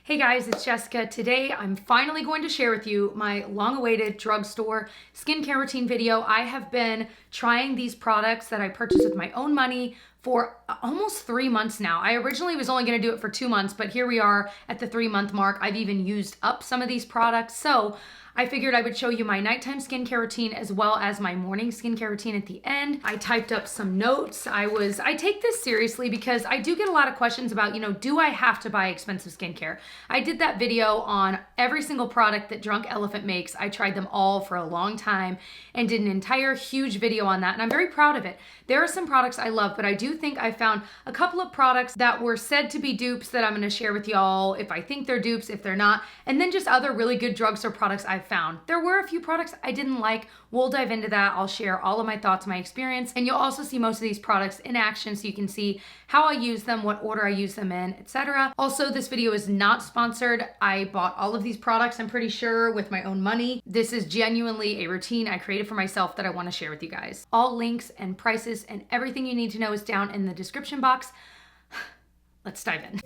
Hey guys, it's Jessica. Today I'm finally going to share with you my long-awaited drugstore skincare routine video. I have been trying these products that I purchased with my own money for almost 3 months now. I originally was only going to do it for 2 months, but here we are at the 3-month mark. I've even used up some of these products. So I figured I would show you my nighttime skincare routine as well as my morning skincare routine at the end. I typed up some notes. I take this seriously because I do get a lot of questions about, do I have to buy expensive skincare? I did that video on every single product that Drunk Elephant makes. I tried them all for a long time and did an entire huge video on that, and I'm very proud of it. There are some products I love, but I do think I found a couple of products that were said to be dupes that I'm gonna share with y'all if I think they're dupes, if they're not, and then just other really good drugstore products I've found. There were a few products I didn't like. We'll dive into that. I'll share all of my thoughts, my experience, and you'll also see most of these products in action so you can see how I use them, what order I use them in, etc. Also, this video is not sponsored. I bought all of these products, I'm pretty sure, with my own money. This is genuinely a routine I created for myself that I want to share with you guys. All links and prices and everything you need to know is down in the description box. Let's dive in.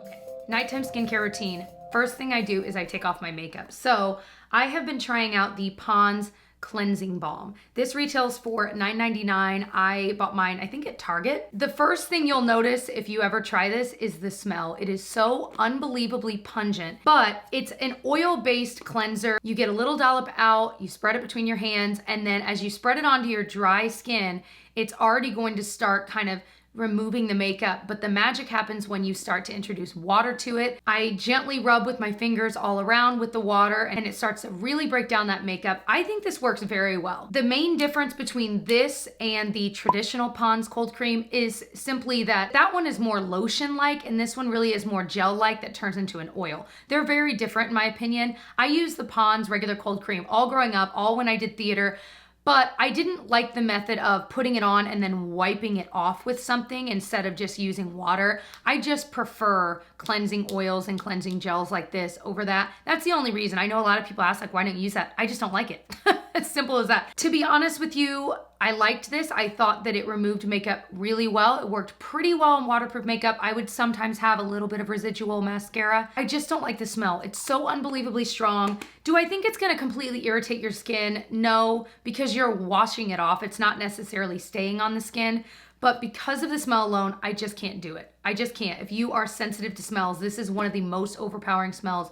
Okay, nighttime skincare routine. First thing I do is I take off my makeup. So I have been trying out the Pond's Cleansing Balm. This retails for $9.99. I bought mine, I think, at Target. The first thing you'll notice if you ever try this is the smell. It is so unbelievably pungent, but it's an oil-based cleanser. You get a little dollop out, you spread it between your hands, and then as you spread it onto your dry skin, it's already going to start kind of removing the makeup, but the magic happens when you start to introduce water to it. I gently rub with my fingers all around with the water and it starts to really break down that makeup. I think this works very well. The main difference between this and the traditional Pond's cold cream is simply that that one is more lotion-like and this one really is more gel-like that turns into an oil. They're very different in my opinion. I used the Pond's regular cold cream all growing up, all when I did theater, but I didn't like the method of putting it on and then wiping it off with something instead of just using water. I just prefer cleansing oils and cleansing gels like this over that. That's the only reason. I know a lot of people ask, like, why don't you use that? I just don't like it. As simple as that. To be honest with you, I liked this. I thought that it removed makeup really well. It worked pretty well on waterproof makeup. I would sometimes have a little bit of residual mascara. I just don't like the smell. It's so unbelievably strong. Do I think it's gonna completely irritate your skin? No, because you're washing it off. It's not necessarily staying on the skin. But because of the smell alone, I just can't do it. I just can't. If you are sensitive to smells, this is one of the most overpowering smells.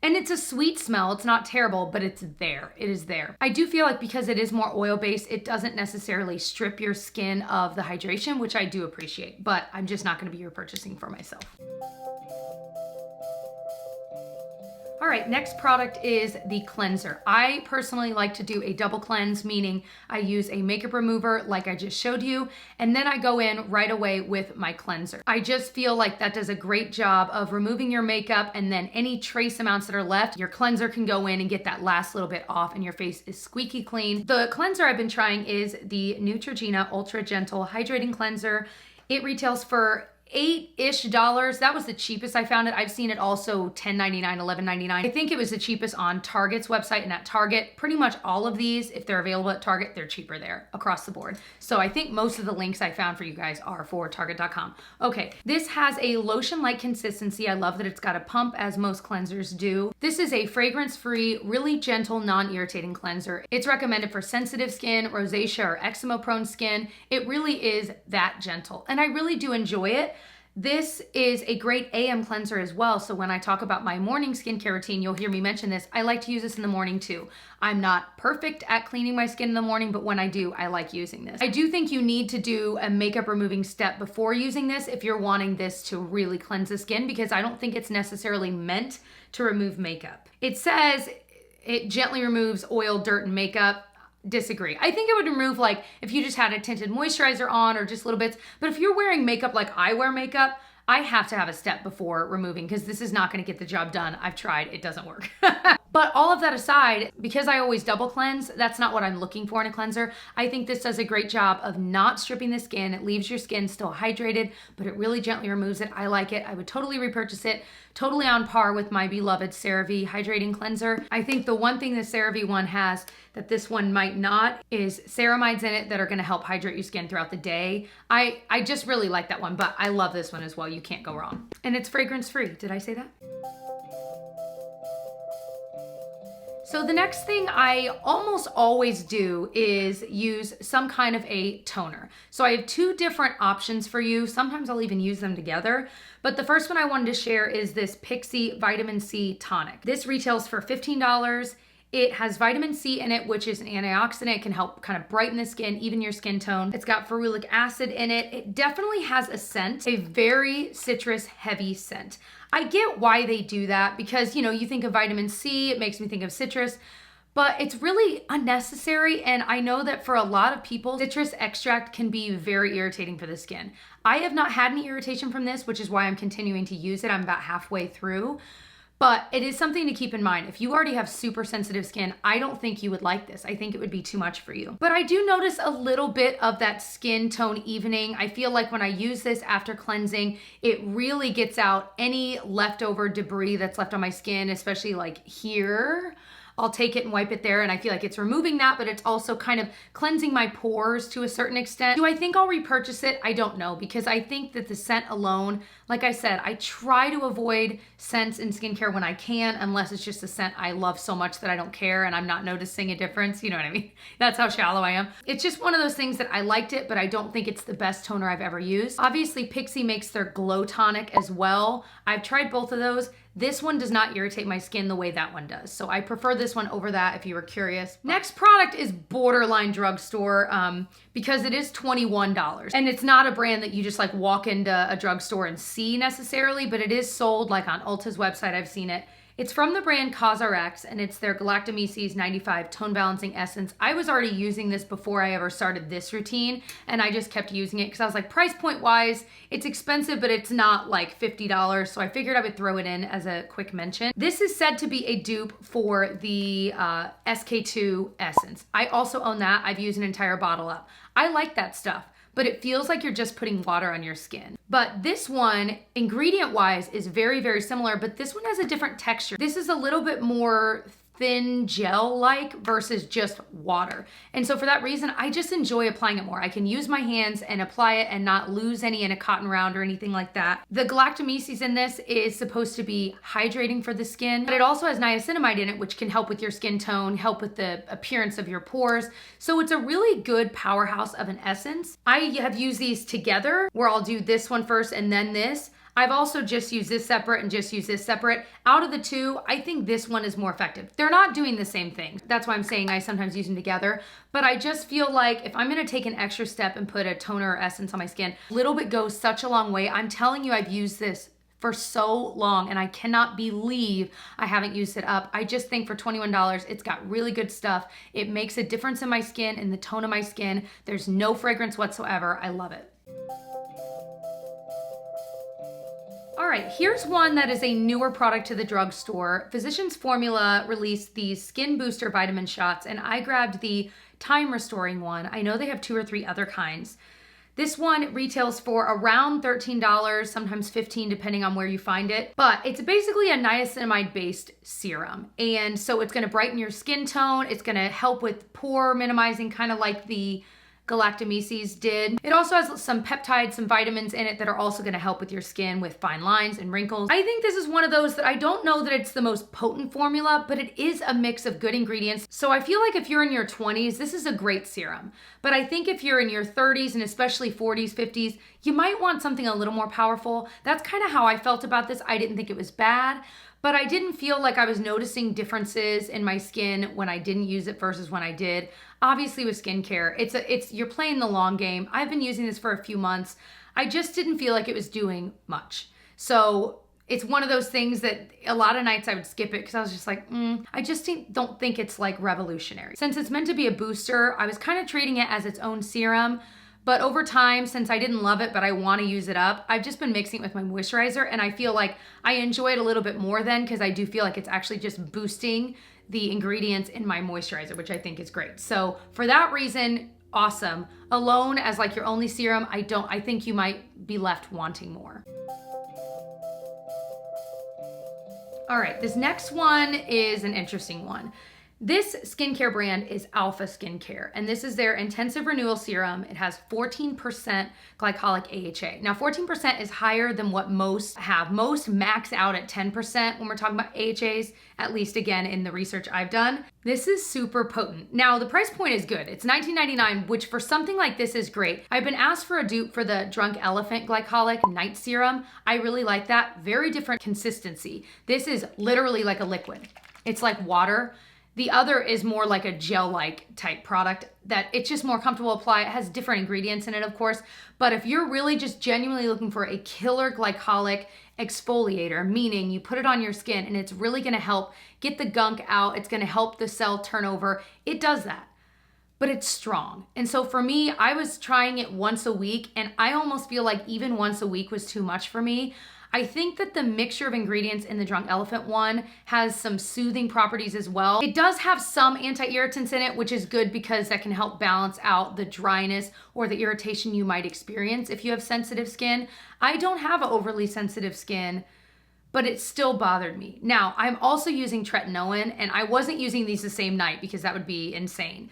And it's a sweet smell. It's not terrible, but it's there. It is there. I do feel like because it is more oil-based, it doesn't necessarily strip your skin of the hydration, which I do appreciate, but I'm just not gonna be repurchasing for myself. All right, next product is the cleanser. I personally like to do a double cleanse, meaning I use a makeup remover like I just showed you, and then I go in right away with my cleanser. I just feel like that does a great job of removing your makeup, and then any trace amounts that are left, your cleanser can go in and get that last little bit off and your face is squeaky clean. The cleanser I've been trying is the Neutrogena Ultra Gentle Hydrating Cleanser. It retails for $8-ish. That was the cheapest I found it. I've seen it also $10.99, $11.99. I think it was the cheapest on Target's website, and at Target, pretty much all of these, if they're available at Target, they're cheaper there across the board. So I think most of the links I found for you guys are for Target.com. Okay, this has a lotion-like consistency. I love that it's got a pump, as most cleansers do. This is a fragrance-free, really gentle, non-irritating cleanser. It's recommended for sensitive skin, rosacea, or eczema-prone skin. It really is that gentle, and I really do enjoy it. This is a great AM cleanser as well. So when I talk about my morning skincare routine, you'll hear me mention this. I like to use this in the morning too. I'm not perfect at cleaning my skin in the morning, but when I do, I like using this. I do think you need to do a makeup removing step before using this if you're wanting this to really cleanse the skin, because I don't think it's necessarily meant to remove makeup. It says it gently removes oil, dirt, and makeup. Disagree. I think it would remove, like, if you just had a tinted moisturizer on or just little bits, but if you're wearing makeup like I wear makeup, I have to have a step before removing, because this is not going to get the job done. I've tried, it doesn't work. But all of that aside, because I always double cleanse, that's not what I'm looking for in a cleanser. I think this does a great job of not stripping the skin. It leaves your skin still hydrated, but it really gently removes it. I like it. I would totally repurchase it. Totally on par with my beloved Cerave Hydrating Cleanser. I think the one thing the Cerave one has that this one might not is ceramides in it that are gonna help hydrate your skin throughout the day. I just really like that one, but I love this one as well. You can't go wrong. And it's fragrance free. Did I say that? So the next thing I almost always do is use some kind of a toner. So I have two different options for you. Sometimes I'll even use them together. But the first one I wanted to share is this Pixi Vitamin C Tonic. This retails for $15. It has vitamin C in it, which is an antioxidant. It can help kind of brighten the skin, even your skin tone. It's got ferulic acid in it. It definitely has a scent, a very citrus heavy scent. I get why they do that because, you know, you think of vitamin C, it makes me think of citrus, but it's really unnecessary. And I know that for a lot of people, citrus extract can be very irritating for the skin. I have not had any irritation from this, which is why I'm continuing to use it. I'm about halfway through. But it is something to keep in mind. If you already have super sensitive skin, I don't think you would like this. I think it would be too much for you. But I do notice a little bit of that skin tone evening. I feel like when I use this after cleansing, it really gets out any leftover debris that's left on my skin, especially like here. I'll take it and wipe it there and I feel like it's removing that, but it's also kind of cleansing my pores to a certain extent. Do I think I'll repurchase it? I don't know, because I think that the scent alone, like I said, I try to avoid scents in skincare when I can, unless it's just a scent I love so much that I don't care and I'm not noticing a difference. You know what I mean? That's how shallow I am. It's just one of those things that I liked it, but I don't think it's the best toner I've ever used. Obviously, Pixi makes their Glow Tonic as well. I've tried both of those. This one does not irritate my skin the way that one does. So I prefer this one over that if you were curious. Next product is borderline drugstore because it is $21. And it's not a brand that you just like walk into a drugstore and see necessarily, but it is sold like on Ulta's website. I've seen it. It's from the brand CosRx and it's their Galactomyces 95 Tone Balancing Essence. I was already using this before I ever started this routine and I just kept using it because I was like, price point wise, it's expensive, but it's not like $50. So I figured I would throw it in as a quick mention. This is said to be a dupe for the SK2 Essence. I also own that. I've used an entire bottle up. I like that stuff, but it feels like you're just putting water on your skin. But this one, ingredient-wise, is very, very similar, but this one has a different texture. This is a little bit more thin gel-like versus just water. And so for that reason, I just enjoy applying it more. I can use my hands and apply it and not lose any in a cotton round or anything like that. The Galactomyces in this is supposed to be hydrating for the skin, but it also has niacinamide in it, which can help with your skin tone, help with the appearance of your pores. So it's a really good powerhouse of an essence. I have used these together where I'll do this one first and then this. I've also just used this separate and just used this separate. Out of the two, I think this one is more effective. They're not doing the same thing. That's why I'm saying I sometimes use them together. But I just feel like if I'm gonna take an extra step and put a toner or essence on my skin, a little bit goes such a long way. I'm telling you, I've used this for so long and I cannot believe I haven't used it up. I just think for $21, it's got really good stuff. It makes a difference in my skin and the tone of my skin. There's no fragrance whatsoever. I love it. All right, here's one that is a newer product to the drugstore. Physicians Formula released these skin booster vitamin shots and I grabbed the time restoring one. I know they have 2 or 3 other kinds. This one retails for around $13, sometimes $15 depending on where you find it. But it's basically a niacinamide based serum. And so it's gonna brighten your skin tone. It's gonna help with pore minimizing, kind of like the Galactomyces did. It also has some peptides, some vitamins in it that are also gonna help with your skin with fine lines and wrinkles. I think this is one of those that I don't know that it's the most potent formula, but it is a mix of good ingredients. So I feel like if you're in your 20s, this is a great serum. But I think if you're in your 30s and especially 40s, 50s, you might want something a little more powerful. That's kind of how I felt about this. I didn't think it was bad, but I didn't feel like I was noticing differences in my skin when I didn't use it versus when I did. Obviously with skincare, you're playing the long game. I've been using this for a few months. I just didn't feel like it was doing much. So it's one of those things that a lot of nights I would skip it because I was just like, I just don't think it's like revolutionary. Since it's meant to be a booster, I was kind of treating it as its own serum, But over time, since I didn't love it, but I want to use it up, I've just been mixing it with my moisturizer, and I feel like I enjoy it a little bit more then, because I do feel like it's actually just boosting the ingredients in my moisturizer, which I think is great. So for that reason, awesome. Alone as like your only serum, I think you might be left wanting more. All right, this next one is an interesting one. This skincare brand is Alpha Skincare, and this is their Intensive Renewal Serum. It has 14% glycolic AHA. Now, 14% is higher than what most have. Most max out at 10% when we're talking about AHAs, at least again in the research I've done. This is super potent. Now, the price point is good. It's $19.99, which for something like this is great. I've been asked for a dupe for the Drunk Elephant Glycolic Night Serum. I really like that. Very different consistency. This is literally like a liquid. It's like water. The other is more like a gel-like type product that it's just more comfortable to apply. It has different ingredients in it, of course. But if you're really just genuinely looking for a killer glycolic exfoliator, meaning you put it on your skin and it's really gonna help get the gunk out, it's gonna help the cell turnover, it does that. But it's strong. And so for me, I was trying it once a week, and I almost feel like even once a week was too much for me. I think that the mixture of ingredients in the Drunk Elephant one has some soothing properties as well. It does have some anti-irritants in it, which is good because that can help balance out the dryness or the irritation you might experience if you have sensitive skin. I don't have overly sensitive skin, but it still bothered me. Now, I'm also using tretinoin, and I wasn't using these the same night because that would be insane.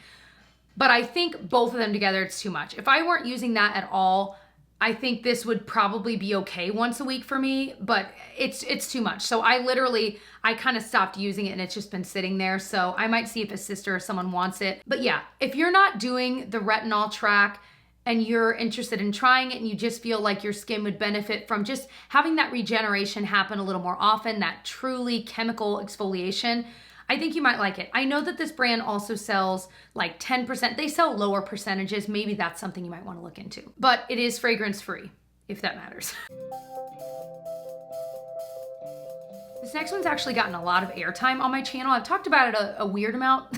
But I think both of them together, it's too much. If I weren't using that at all, I think this would probably be okay once a week for me, but it's too much. So I kind of stopped using it, and it's just been sitting there. So I might see if a sister or someone wants it. But yeah, if you're not doing the retinol track and you're interested in trying it and you just feel like your skin would benefit from just having that regeneration happen a little more often, that truly chemical exfoliation, I think you might like it. I know that this brand also sells like 10%. They sell lower percentages. Maybe that's something you might want to look into. But it is fragrance free, if that matters. This next one's actually gotten a lot of airtime on my channel. I've talked about it a weird amount.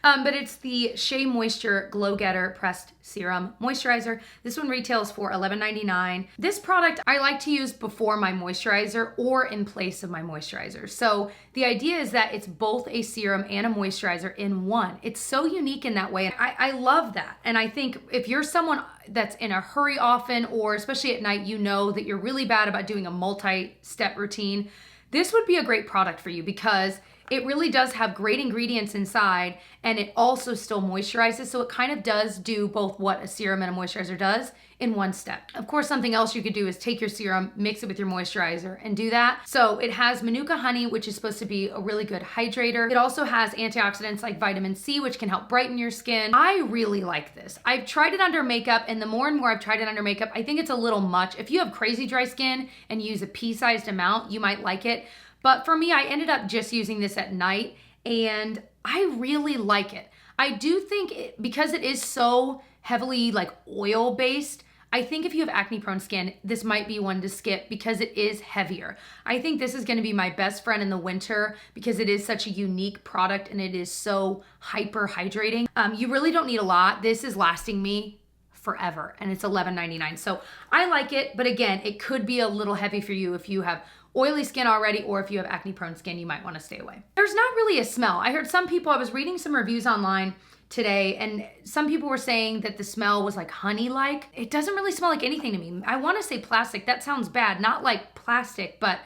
But it's the SheaMoisture Glow Getter Pressed Serum Moisturizer. This one retails for $11.99. This product I like to use before my moisturizer or in place of my moisturizer. So the idea is that it's both a serum and a moisturizer in one. It's so unique in that way, and I love that. And I think if you're someone that's in a hurry often, or especially at night, you know that you're really bad about doing a multi-step routine, this would be a great product for you because it really does have great ingredients inside, and it also still moisturizes. So it kind of does do both what a serum and a moisturizer does in one step. Of course, something else you could do is take your serum, mix it with your moisturizer, and do that. So it has Manuka honey, which is supposed to be a really good hydrator. It also has antioxidants like vitamin C, which can help brighten your skin. I really like this. I've tried it under makeup, and the more and more I've tried it under makeup, I think it's a little much. If you have crazy dry skin and use a pea-sized amount, you might like it. But for me, I ended up just using this at night, and I really like it. I do think because it is so heavily like oil based, I think if you have acne prone skin, this might be one to skip because it is heavier. I think this is gonna be my best friend in the winter because it is such a unique product and it is so hyper hydrating. You really don't need a lot. This is lasting me forever, and it's $11.99. So I like it, but again, it could be a little heavy for you if you have oily skin already, or if you have acne prone skin, you might want to stay away. There's not really a smell. I heard some people, I was reading some reviews online today, and some people were saying that the smell was like honey-like. It doesn't really smell like anything to me. I want to say plastic. That sounds bad. Not like plastic, but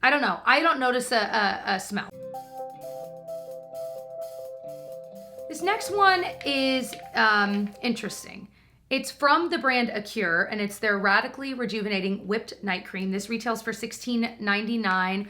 I don't know. I don't notice a smell. This next one is interesting. It's from the brand Acure, and it's their Radically Rejuvenating Whipped Night Cream. This retails for $16.99.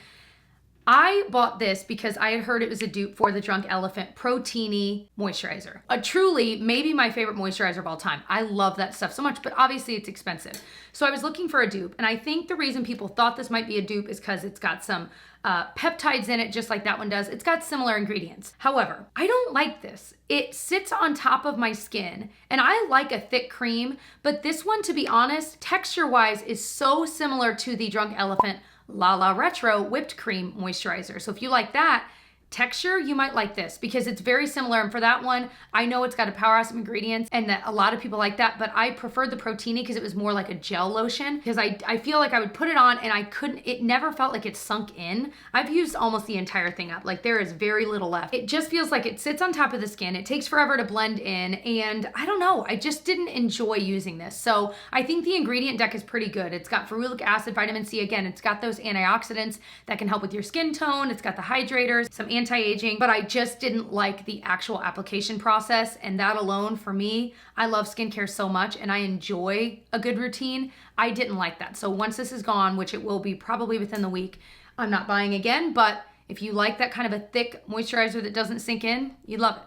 I bought this because I had heard it was a dupe for the Drunk Elephant Proteiny Moisturizer. Truly, maybe my favorite moisturizer of all time. I love that stuff so much, but obviously it's expensive. So I was looking for a dupe, and I think the reason people thought this might be a dupe is because it's got some peptides in it, just like that one does. It's got similar ingredients. However, I don't like this. It sits on top of my skin, and I like a thick cream, but this one, to be honest, texture-wise is so similar to the Drunk Elephant La La Retro Whipped Cream Moisturizer. So if you like that, texture, you might like this because it's very similar. And for that one, I know it's got a powerhouse of ingredients and that a lot of people like that, but I preferred the Protini because it was more like a gel lotion, because I feel like I would put it on and it never felt like it sunk in. I've used almost the entire thing up. Like there is very little left. It just feels like it sits on top of the skin. It takes forever to blend in, and I don't know, I just didn't enjoy using this. So I think the ingredient deck is pretty good. It's got ferulic acid, vitamin C. Again, it's got those antioxidants that can help with your skin tone. It's got the hydrators, some anti-aging, but I just didn't like the actual application process. And that alone for me, I love skincare so much and I enjoy a good routine. I didn't like that. So once this is gone, which it will be probably within the week, I'm not buying again. But if you like that kind of a thick moisturizer that doesn't sink in, you'd love it.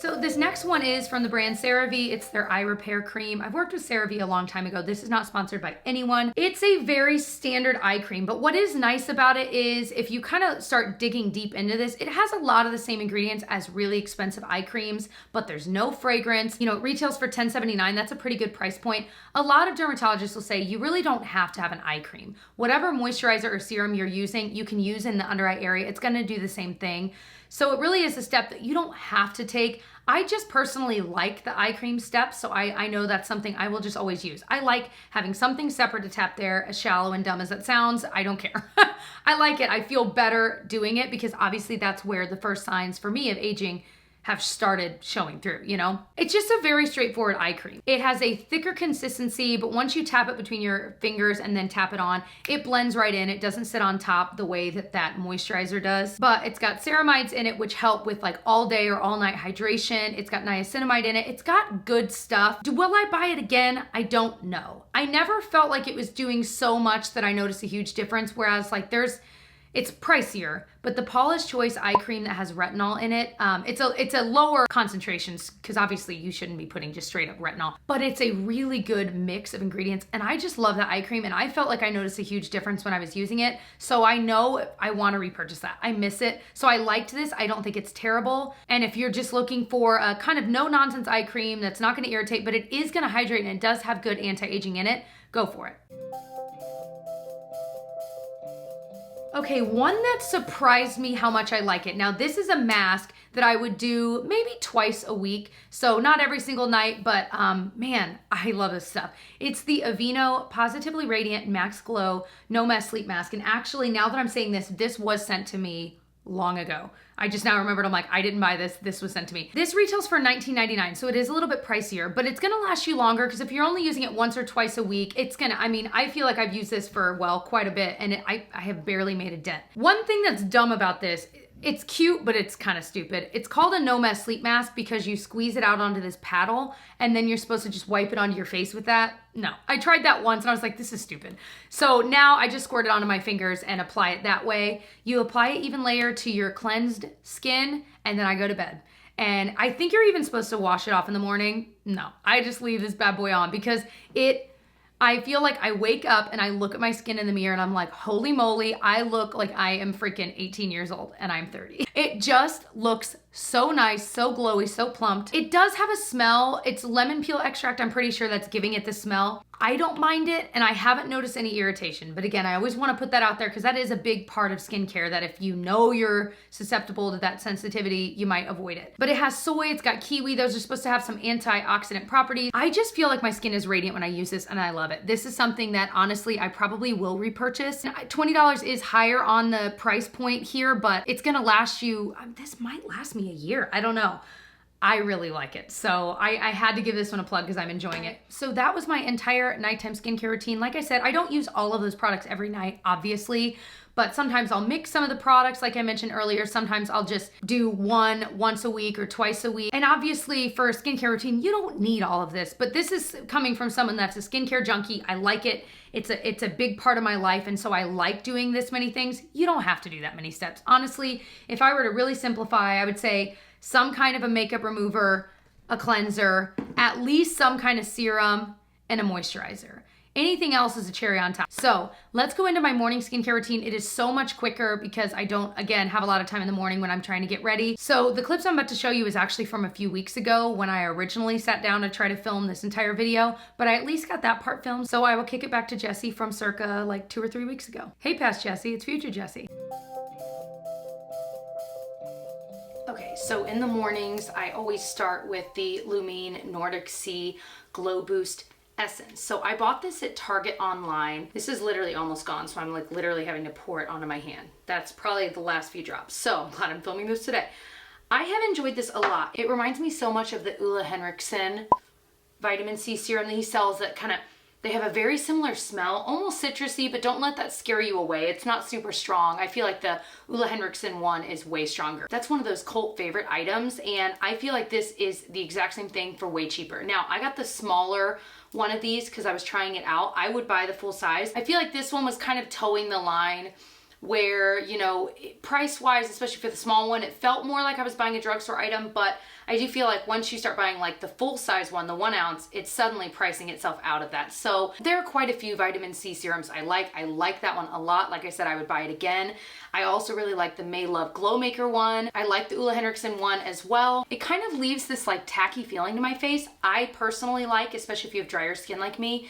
So this next one is from the brand Cerave. It's their eye repair cream. I've worked with Cerave a long time ago. This is not sponsored by anyone. It's a very standard eye cream, but what is nice about it is if you kind of start digging deep into this, it has a lot of the same ingredients as really expensive eye creams, but there's no fragrance. You know, it retails for $10.79. That's a pretty good price point. A lot of dermatologists will say you really don't have to have an eye cream. Whatever moisturizer or serum you're using, you can use in the under eye area. It's gonna do the same thing. So it really is a step that you don't have to take. I just personally like the eye cream step, so I know that's something I will just always use. I like having something separate to tap there, as shallow and dumb as that sounds, I don't care. I like it. I feel better doing it because obviously that's where the first signs for me of aging have started showing through, you know? It's just a very straightforward eye cream. It has a thicker consistency, but once you tap it between your fingers and then tap it on, it blends right in. It doesn't sit on top the way that moisturizer does, but it's got ceramides in it, which help with like all day or all night hydration. It's got niacinamide in it. It's got good stuff. Will I buy it again? I don't know. I never felt like it was doing so much that I noticed a huge difference, whereas like it's pricier, but the Paula's Choice eye cream that has retinol in it, it's a lower concentrations because obviously you shouldn't be putting just straight up retinol, but it's a really good mix of ingredients. And I just love that eye cream. And I felt like I noticed a huge difference when I was using it. So I know I want to repurchase that. I miss it. So I liked this. I don't think it's terrible. And if you're just looking for a kind of no nonsense eye cream that's not going to irritate, but it is going to hydrate and it does have good anti-aging in it, go for it. Okay, one that surprised me how much I like it. Now, this is a mask that I would do maybe twice a week. So not every single night, but man, I love this stuff. It's the Aveeno Positively Radiant Max Glow No Mess Sleep Mask. And actually, now that I'm saying this, this was sent to me long ago. I just now remembered, I'm like, I didn't buy this. This was sent to me. This retails for $19.99, so it is a little bit pricier, but it's gonna last you longer because if you're only using it once or twice a week, it's gonna, I mean, I feel like I've used this for, well, quite a bit, and I have barely made a dent. One thing that's dumb about this, it's cute, but it's kind of stupid. It's called a no mess sleep mask because you squeeze it out onto this paddle and then you're supposed to just wipe it onto your face with that. No, I tried that once and I was like, this is stupid. So now I just squirt it onto my fingers and apply it that way. You apply an even layer to your cleansed skin and then I go to bed. And I think you're even supposed to wash it off in the morning. No, I just leave this bad boy on because I feel like I wake up and I look at my skin in the mirror and I'm like, holy moly, I look like I am freaking 18 years old and I'm 30. It just looks so nice, so glowy, so plumped. It does have a smell. It's lemon peel extract. I'm pretty sure that's giving it the smell. I don't mind it and I haven't noticed any irritation. But again, I always want to put that out there because that is a big part of skincare that if you know you're susceptible to that sensitivity, you might avoid it. But it has soy, it's got kiwi. Those are supposed to have some antioxidant properties. I just feel like my skin is radiant when I use this and I love it. This is something that honestly, I probably will repurchase. $20 is higher on the price point here, but it's gonna last you, this might last me a year. I don't know. I really like it. So I had to give this one a plug because I'm enjoying it. So that was my entire nighttime skincare routine. Like I said, I don't use all of those products every night, obviously, but sometimes I'll mix some of the products like I mentioned earlier. Sometimes I'll just do one once a week or twice a week. And obviously for a skincare routine, you don't need all of this, but this is coming from someone that's a skincare junkie. I like it. It's a big part of my life. And so I like doing this many things. You don't have to do that many steps. Honestly, if I were to really simplify, I would say some kind of a makeup remover, a cleanser, at least some kind of serum, and a moisturizer. Anything else is a cherry on top. So let's go into my morning skincare routine. It is so much quicker because I don't, again, have a lot of time in the morning when I'm trying to get ready. So the clips I'm about to show you is actually from a few weeks ago when I originally sat down to try to film this entire video, but I at least got that part filmed. So I will kick it back to Jessie from circa like 2 or 3 weeks ago. Hey, past Jessie, it's future Jessie. Okay, so in the mornings, I always start with the Lumene Nordic-C Glow Boost Essence. So I bought this at Target online. This is literally almost gone, so I'm like literally having to pour it onto my hand. That's probably the last few drops. So I'm glad I'm filming this today. I have enjoyed this a lot. It reminds me so much of the Ole Henriksen vitamin C serum that he sells that kind of, they have a very similar smell, almost citrusy, but don't let that scare you away. It's not super strong. I feel like the Ole Henriksen one is way stronger. That's one of those cult favorite items, and I feel like this is the exact same thing for way cheaper. Now, I got the smaller one of these because I was trying it out. I would buy the full size. I feel like this one was kind of towing the line where, you know, price-wise, especially for the small one, it felt more like I was buying a drugstore item, but I do feel like once you start buying like the full-size one, the 1 ounce, it's suddenly pricing itself out of that. So there are quite a few vitamin C serums I like. I like that one a lot. Like I said, I would buy it again. I also really like the May Love Glow Maker one. I like the Ole Henriksen one as well. It kind of leaves this like tacky feeling to my face. I personally like, especially if you have drier skin like me.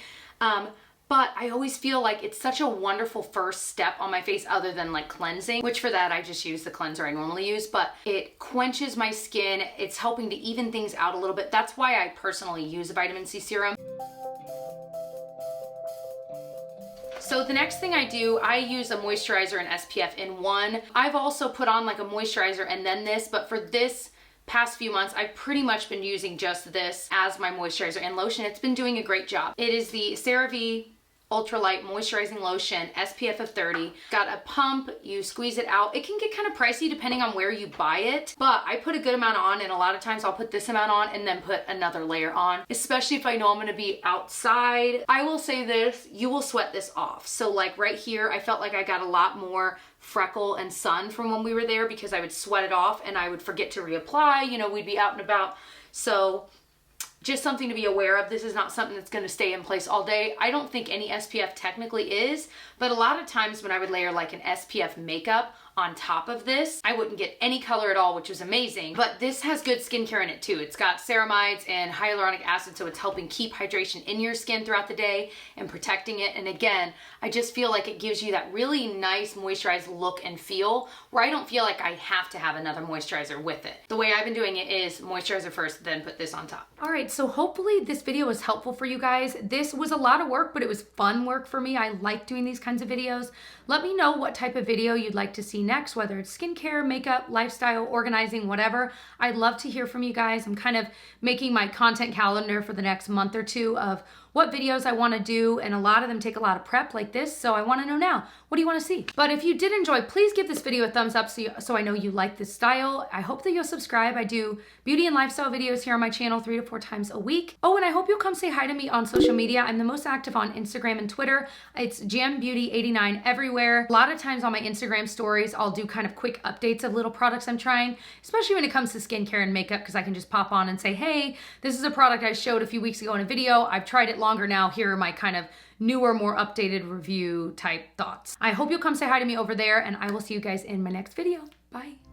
But I always feel like it's such a wonderful first step on my face other than like cleansing, which for that I just use the cleanser I normally use, but it quenches my skin. It's helping to even things out a little bit. That's why I personally use a vitamin C serum. So the next thing I do, I use a moisturizer and SPF in one. I've also put on like a moisturizer and then this, but for this past few months, I've pretty much been using just this as my moisturizer and lotion. It's been doing a great job. It is the Cerave Ultralight Moisturizing Lotion, SPF of 30. Got a pump, you squeeze it out. It can get kind of pricey depending on where you buy it, but I put a good amount on, and a lot of times I'll put this amount on and then put another layer on, especially if I know I'm gonna be outside. I will say this, you will sweat this off. So like right here, I felt like I got a lot more freckle and sun from when we were there because I would sweat it off and I would forget to reapply, you know, we'd be out and about. So just something to be aware of. This is not something that's going to stay in place all day. I don't think any SPF technically is, but a lot of times when I would layer like an SPF makeup on top of this, I wouldn't get any color at all, which was amazing. But this has good skincare in it too. It's got ceramides and hyaluronic acid, so it's helping keep hydration in your skin throughout the day and protecting it. And again, I just feel like it gives you that really nice moisturized look and feel where I don't feel like I have to have another moisturizer with it. The way I've been doing it is moisturizer first, then put this on top. All right, so hopefully this video was helpful for you guys. This was a lot of work, but it was fun work for me. I like doing these kinds of videos. Let me know what type of video you'd like to see next, whether it's skincare, makeup, lifestyle, organizing, whatever. I'd love to hear from you guys. I'm kind of making my content calendar for the next month or two of what videos I want to do, and a lot of them take a lot of prep like this, so I want to know now, what do you want to see? But if you did enjoy, please give this video a thumbs up so I know you like this style. I hope that you'll subscribe. I do beauty and lifestyle videos here on my channel 3 to 4 times a week. Oh, and I hope you'll come say hi to me on social media. I'm the most active on Instagram and Twitter. It's jambeauty89 everywhere. A lot of times on my Instagram stories, I'll do kind of quick updates of little products I'm trying, especially when it comes to skincare and makeup, because I can just pop on and say, hey, this is a product I showed a few weeks ago in a video. I've tried it longer now. Here are my kind of newer, more updated review type thoughts. I hope you'll come say hi to me over there, and I will see you guys in my next video. Bye.